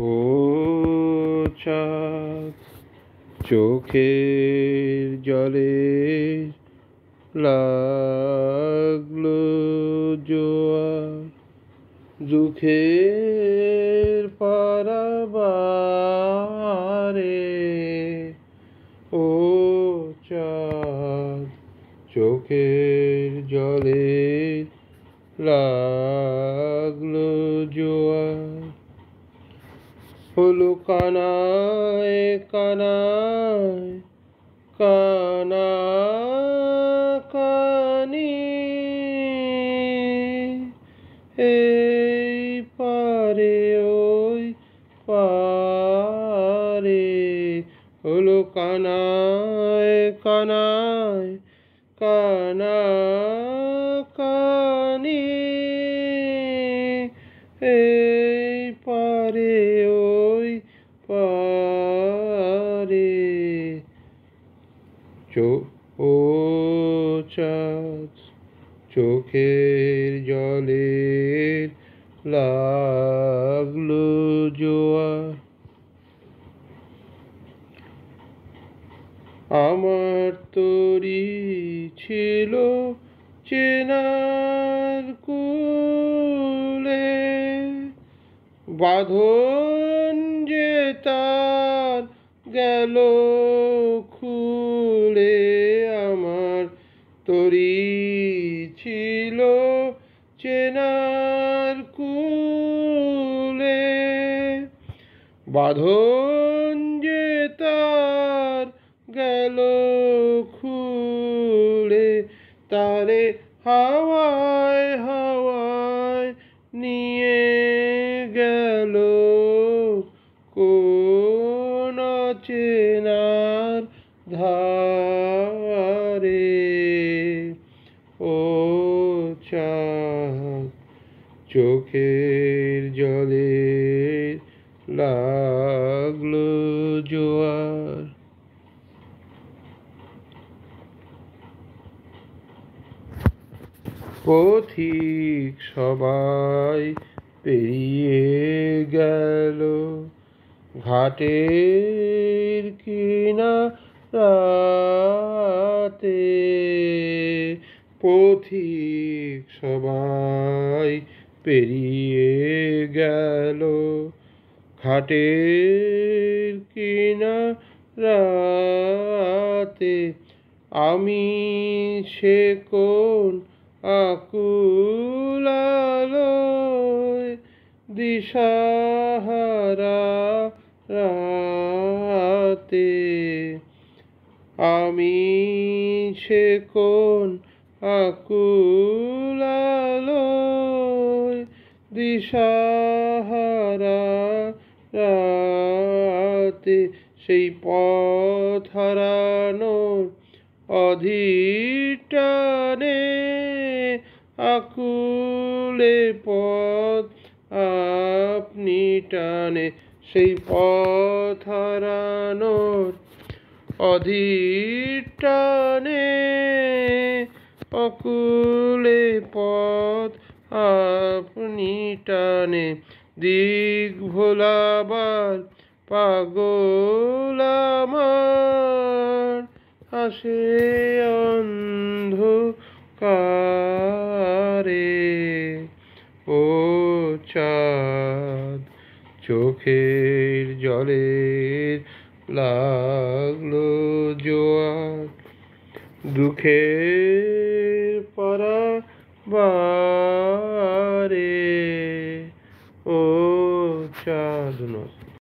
ও চাঁদ, চোখের জলে লাগলো জোয়ার, দুঃখের পারাবারে। ও চাঁদ, চোখের জলে লাগলো জোয়ার, হলো কানায় কানায় কানাকানি, এই পারে ওই পারে। হলো কানায় কানায় কানাকানি, এই পারে ওই পারে। ও চাঁদ, চোখের জলে লাগলো জোয়ার, আমার তরি ছিল চেনার কূলে, বাঁধন যে তার গেল খুলে। আমার তরি ছিল চেনার কূলে, বাঁধন যে তার গেল খুলে। তারে হাওয়ায় হাওয়ায় নিয়ে গেল কোন চেনার ধারে। ও চাঁদ, চোখের জলে লাগলো জোয়ার। পথিক সবাই পেরিয়ে গেল ঘাটের কিনারাতে। পথিক সবাই পেরিয়ে গেল ঘাটের কিনারাতে। আমি সে কোন আকুল আলোয় দিশাহারা রাতে। আমি সে কোন আকুল আলোয় দিশাহারা রাতে। সেই পথ হারানোর অধীর টানে, আকুলে পথ আপনি টানে। সেই পথ হারানোর অধীর টানে, আকুলে পথ আপনি টানে। দিক ভোলাবার পাগল আমার, আসে অন্ধকারে। ও চাঁদ, চোখের জলে লাগলো জোয়ার, দুঃখের পারাবারে। ও চাঁদ।